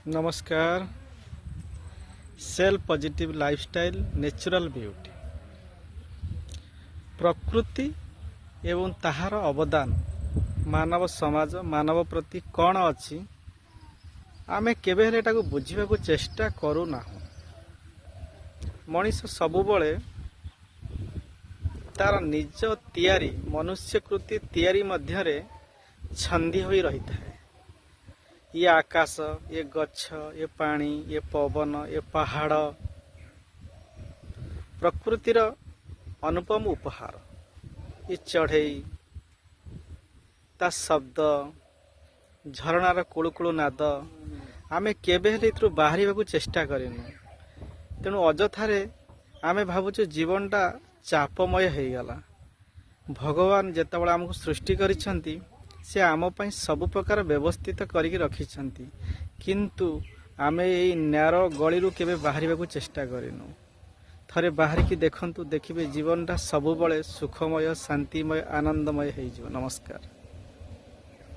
नमस्कार। Self positive lifestyle natural beauty प्रकृति एवं ताहार अवदान मानव समाज मानव प्रति कौन अच्छी आमे केबे हेले एटाको बुझिबाकू चेष्टा करूना। मनीष सबुबले तार निज तैयारी मनुष्यकृति तैयारी मध्यरे छंदी होई रही थाए। ये आकाश, ये गच्छ, ये पानी, ये पवन, ये पहाड़ प्रकृतिर अनुपम उपहार। ये चढ़ई ता शब्द झरणार कुळुकुळु नाद आमे केबे हेले इतरु बाहरिबाकू चेष्टा करिनु। तेणु अजथारे आमे भाबुछु जीवनटा चापमय हो गला। भगवान जेतेबेले आमको सृष्टि करिसंती से आम पई सब प्रकार व्यवस्थित करिक रखिसंती, किंतु आमे एई न्यारो गळीरु केबे बाहरिबाकू चेष्टा करिनु। थरे बाहरिकी देखंतु, देखिबे जीवनटा सबुबले सुखमय, शांतिमय, आनंदमय हो। नमस्कार।